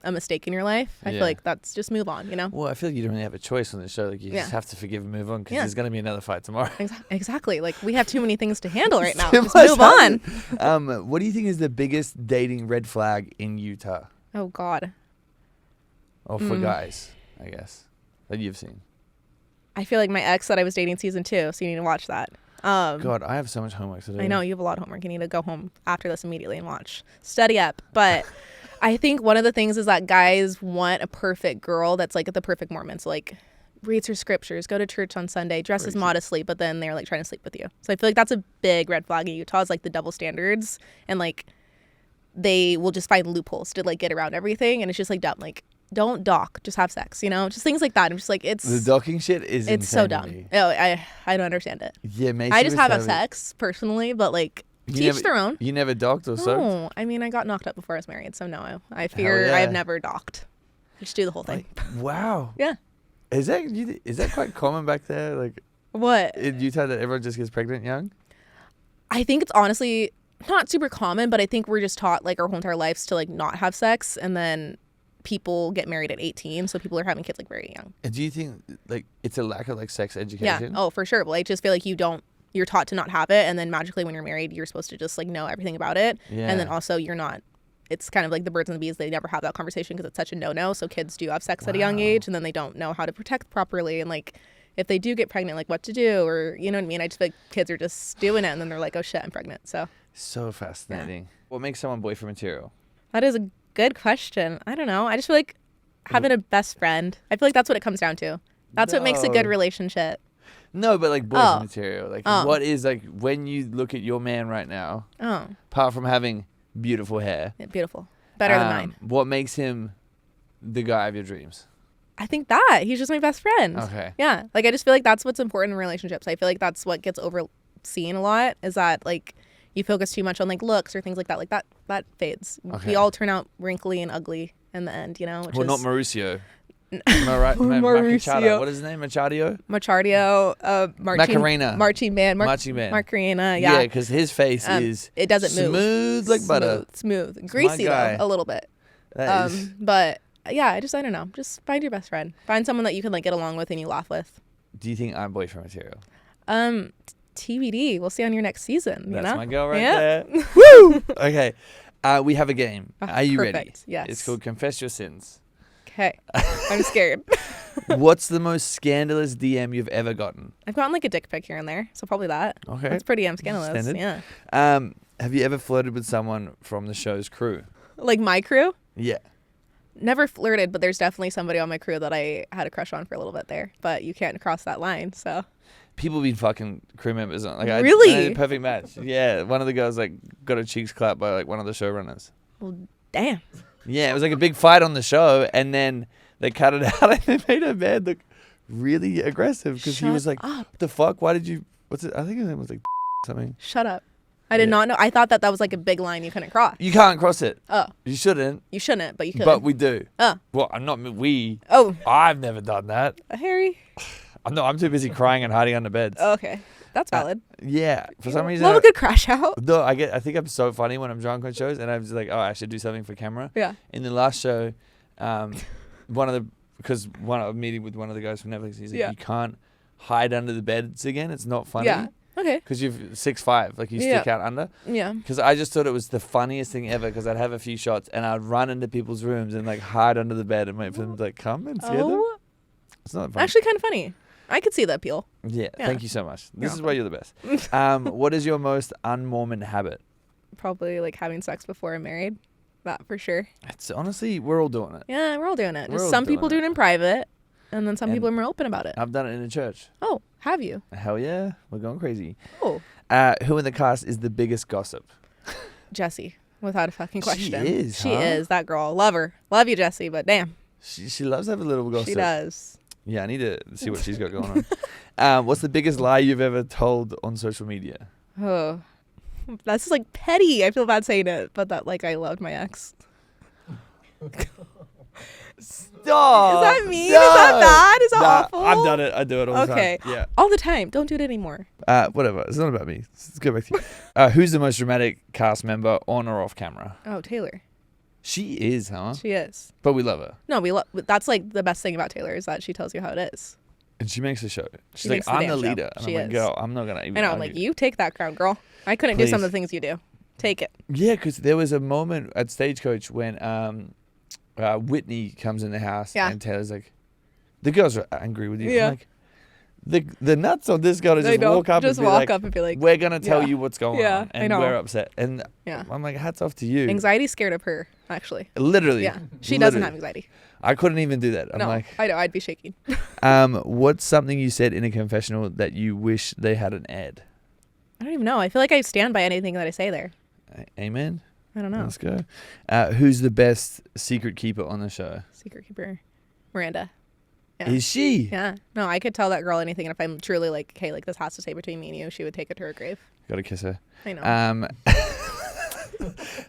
a mistake in your life. I feel like that's just move on, you know? Well, I feel like you don't really have a choice on the show. Like you just have to forgive and move on, because there's going to be another fight tomorrow. Exactly. Like we have too many things to handle right now. Just move on. What do you think is the biggest dating red flag in Utah? Oh, God. Or for guys, I guess, that you've seen? I feel like my ex that I was dating season 2, so you need to watch that. God, I have so much homework to do. I know, you have a lot of homework. You need to go home after this immediately and watch. Study up. But I think one of the things is that guys want a perfect girl that's like the perfect Mormon. So like reads her scriptures, go to church on Sunday, dresses modestly, but then they're like trying to sleep with you. So I feel like that's a big red flag in Utah, is like the double standards, and like they will just find loopholes to like get around everything, and it's just like dumb. Like, don't dock, just have sex, you know? Just things like that. I'm just like, it's the docking shit is it's so dumb. Oh, I don't understand it. Yeah, I just have sex personally, but like teach their own. You never docked or soaked? No, I mean, I got knocked up before I was married, so no, I fear I have never docked. Just do the whole thing. Like, wow. Yeah. Is that quite common back there? Like what in Utah, that everyone just gets pregnant young? I think it's honestly not super common, but I think we're just taught like our whole entire lives to like not have sex, and then people get married at 18, so people are having kids like very young. And do you think like it's a lack of like sex education? Yeah. Oh, for sure. Well, I just feel like you're taught to not have it, and then magically when you're married, you're supposed to just like know everything about it. Yeah. And then also you're not. It's kind of like the birds and the bees. They never have that conversation because it's such a no-no. So kids do have sex at a young age, and then they don't know how to protect properly. And like, if they do get pregnant, like what to do, or you know what I mean? I just feel like kids are just doing it, and then they're like, oh shit, I'm pregnant. So fascinating. Yeah. What makes someone boyfriend material? That is a good question. I don't know. I just feel like having a best friend. I feel like that's what it comes down to. That's what makes a good relationship. No, but like boyfriend material. Like what is like when you look at your man right now? Apart from having beautiful hair. Yeah, beautiful. Better than mine. What makes him the guy of your dreams? I think that he's just my best friend. Okay. Yeah. Like I just feel like that's what's important in relationships. I feel like that's what gets overseen a lot, is that like you focus too much on like looks or things like that. Like that fades. Okay. We all turn out wrinkly and ugly in the end, you know? Not Mauricio. Am I right? Mauricio. What is his name? Machadio? Macarena. Marching Man. Macarena, yeah. Yeah, because his face is it doesn't smooth like butter. Smooth. Greasy though, a little bit. But yeah, I don't know. Just find your best friend. Find someone that you can like get along with and you laugh with. Do you think I'm boyfriend material? TBD. We'll see on your next season. That's know? my girl right there. Woo! Okay. We have a game. Are you perfect. ready? Yes. It's called Confess Your Sins. Okay. I'm scared. What's the most scandalous DM you've ever gotten? I've gotten like a dick pic here and there, so probably that. Okay. That's pretty scandalous. Standard. Yeah. Have you ever flirted with someone from the show's crew? Like my crew? Yeah. Never flirted, but there's definitely somebody on my crew that I had a crush on for a little bit there. But you can't cross that line, so. People been fucking crew members on. Like, really? Perfect match. Yeah. One of the girls like got her cheeks clapped by like one of the showrunners. Well, damn. Yeah, it was like a big fight on the show, and then they cut it out and they made her man look really aggressive because he was like, up. "What the fuck? Why did you? What's it? I think his name was like something." Shut up. I did not know. I thought that was like a big line you couldn't cross. You can't cross it. Oh. You shouldn't. You shouldn't, but you could. But we do. Oh. Well, I'm not we. Oh. I've never done that. Harry. I'm too busy crying and hiding under beds. Oh, okay. That's valid. Yeah. For some reason. Love a good crash out. No, I think I'm so funny when I'm drunk on shows, and I'm just like, oh, I should do something for camera. Yeah. In the last show, I'm meeting with one of the guys from Netflix. He's like, you can't hide under the beds again. It's not funny. Yeah. Okay. Because you're 6'5", like you stick out under. Yeah. Because I just thought it was the funniest thing ever. Because I'd have a few shots and I'd run into people's rooms and like hide under the bed and wait for them to like come and scare them. It's not funny. Actually, kind of funny. I could see the appeal. Yeah. Thank you so much. This is welcome. why you're the best. What is your most un-Mormon habit? Probably like having sex before I'm married. That for sure. It's honestly, we're all doing it. Yeah, we're all doing it. We're Just all some doing people it. do it in private, and then some people are more open about it. I've done it in a church. Oh, have you? Hell yeah. We're going crazy. Oh. Who in the cast is the biggest gossip? Jessi, without a fucking question. She is, that girl. Love her. Love you, Jessi, but damn. She loves to have a little gossip. She does. Yeah, I need to see what she's got going on. What's the biggest lie you've ever told on social media? Oh. That's just like petty. I feel bad saying it, but that like I loved my ex. Stop. Is that mean? No. Is that bad? Is that awful? I've done it. I do it all the time. Okay. Yeah. All the time. Don't do it anymore. Whatever. It's not about me. Let's go back to you. Who's the most dramatic cast member on or off camera? Oh, Taylor. She is, huh? She is. But we love her. No, that's like the best thing about Taylor is that she tells you how it is. And she makes the show. She's makes like, I'm the damn show. leader. And She I'm like, is. girl, I'm not going to even I know. I'm argue. like, you take that crown, girl. I couldn't do some of the things you do. Take it. Yeah, because there was a moment at Stagecoach when Whitney comes in the house and Taylor's like, the girls are angry with you. Yeah. I'm like, the nuts on this girl to just walk up and be like, we're going to tell you what's going on. And we're upset. And I'm like, hats off to you. Anxiety's scared of her, actually. Literally. Yeah. She doesn't have anxiety. I couldn't even do that. I'm like, I know. I'd be shaking. what's something you said in a confessional that you wish they hadn't aired? I don't even know. I feel like I stand by anything that I say there. Amen. I don't know. Let's go. Who's the best secret keeper on the show? Secret keeper. Miranda. Yeah. Is she? Yeah. No, I could tell that girl anything. And if I'm truly like, hey, like this has to stay between me and you, she would take it to her grave. Gotta kiss her. I know.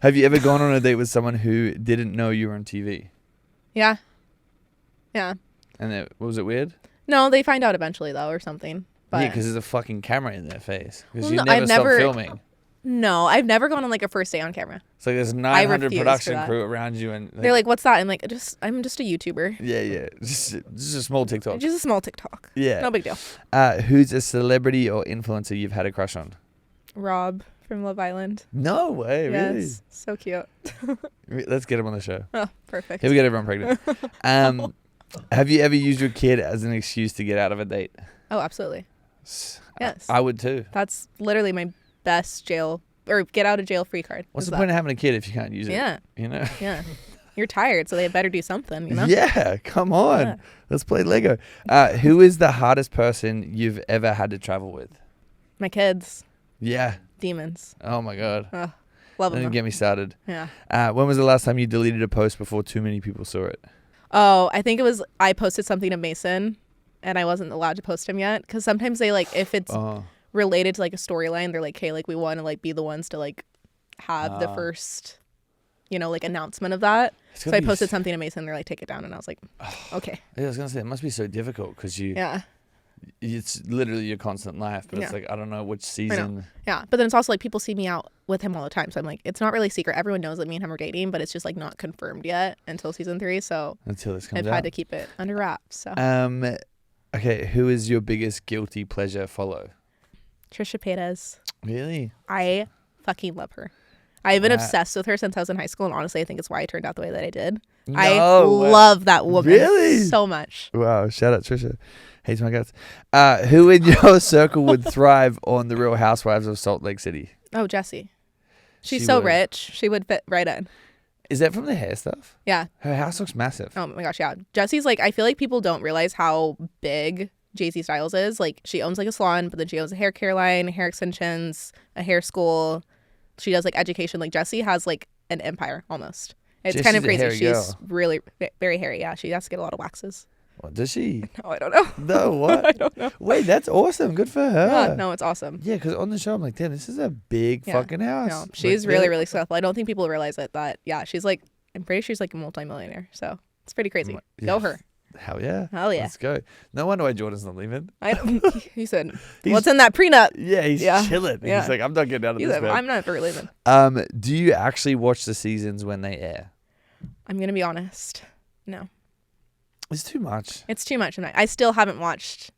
Have you ever gone on a date with someone who didn't know you were on TV? Yeah. Yeah. And was it weird? No, they find out eventually though, or something. But yeah, because there's a fucking camera in their face. Because Well, you no, never stop filming. No, I've never gone on like a first day on camera. It's like there's 900 refuse production for that. crew around you, and They're like, "What's that?" I'm like, I'm just a YouTuber. yeah, just a small TikTok. Just a small TikTok. Yeah, no big deal. Who's a celebrity or influencer you've had a crush on? Rob from Love Island. No way, yes, really? So cute. Let's get him on the show. Oh, perfect. Here we get everyone pregnant. Have you ever used your kid as an excuse to get out of a date? Oh, absolutely. Yes. I would too. That's literally my best jail or get out of jail free card. What's the point of having a kid if you can't use it? Yeah. You know? Yeah. You're tired, so they better do something, you know? Yeah, come on. Yeah. Let's play Lego. Who is the hardest person you've ever had to travel with? My kids. Yeah. Demons. Oh my God. Oh, love them. Don't get me started. Yeah. When was the last time you deleted a post before too many people saw it? Oh, I think it was I posted something to Mason and I wasn't allowed to post him yet because sometimes they like if it's related to like a storyline, they're like, hey, like we want to like be the ones to like have the first, you know, like announcement of that. So I posted something to Mason. They're like, take it down, and I was like, okay. Yeah, I was gonna say it must be so difficult because it's literally your constant life, but it's like I don't know which season. Yeah, but then it's also like people see me out with him all the time, so I'm like, it's not really secret. Everyone knows that me and him are dating, but it's just like not confirmed yet until season 3. So until this comes I've out, had to keep it under wraps. So okay, who is your biggest guilty pleasure follow? Trisha Paytas. Really? I fucking love her. I've been obsessed with her since I was in high school, and honestly, I think it's why I turned out the way that I did. I love that woman so much. Wow, shout out Trisha. Hates my guts. Who in your circle would thrive on The Real Housewives of Salt Lake City? Oh, Jessi. She's so rich. She would fit right in. Is that from the hair stuff? Yeah. Her house looks massive. Oh my gosh, yeah. Jessi's like, I feel like people don't realize how big Jay-Z Styles is. Like, she owns like a salon, but then she owns a hair care line, hair extensions, a hair school. She does like education. Like, Jessi has like an empire almost. It's Jessi's kind of crazy. She's girl. really very hairy. Yeah, she has to get a lot of waxes. What does she? No, I don't know. No, what? I don't know. Wait, that's awesome. Good for her. Yeah, no, it's awesome. Yeah, because on the show, I'm like, damn, this is a big fucking house. No, she's like, really successful. I don't think people realize it. That she's like, I'm pretty sure she's like a multimillionaire. So it's pretty crazy. Yeah. Go her. Hell yeah. Hell yeah. Let's go. No wonder why Jordan's not leaving. He said, what's in that prenup? Yeah, he's chilling. Yeah. He's like, I'm not getting out of this. I'm not ever leaving. Do you actually watch the seasons when they air? I'm going to be honest. No. It's too much. It's too much. I still haven't watched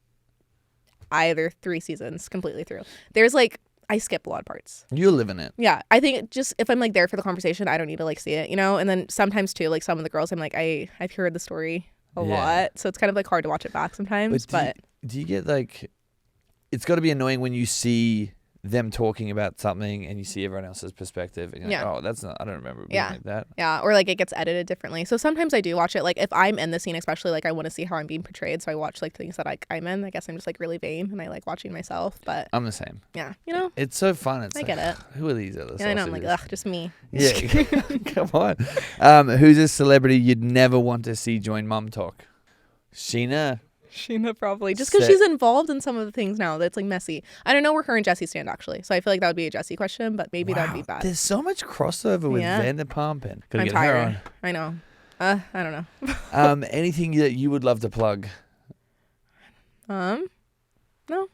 either 3 seasons completely through. There's like, I skip a lot of parts. You're living it. Yeah. I think just if I'm like there for the conversation, I don't need to like see it, you know? And then sometimes too, like some of the girls, I'm like, I've heard the story a lot. So it's kind of like hard to watch it back sometimes. But do you get like, it's got to be annoying when you see them talking about something and you see everyone else's perspective and you're like, oh, that's not, I don't remember being like that. Yeah, or like it gets edited differently. So sometimes I do watch it. Like if I'm in the scene, especially, like I want to see how I'm being portrayed. So I watch like things that I'm in. I guess I'm just like really vain and I like watching myself. But I'm the same. Yeah, you know? It's so fun. It's I like, get it. Who are these other I know, I'm like, ugh, just me. Yeah, come on. Who's a celebrity you'd never want to see join MomTok? Sheena probably. Just because she's involved in some of the things now that's like messy. I don't know where her and Jessi stand actually. So I feel like that would be a Jessi question, but maybe that would be bad. There's so much crossover with Vanderpump and I'm tired. I know. I don't know. Anything that you would love to plug? No. No?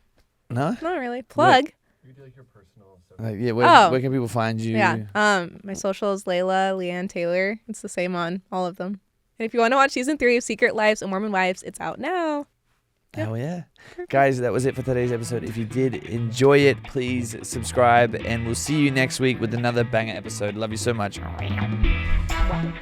Not really. Plug. You do like your personal stuff. Where can people find you? Yeah. My social is Layla Taylor. It's the same on all of them. And if you want to watch season 3 of Secret Lives of Mormon Wives, it's out now. Yep. Hell yeah. Perfect. Guys, that was it for today's episode. If you did enjoy it, please subscribe, and we'll see you next week with another banger episode. Love you so much. Wow.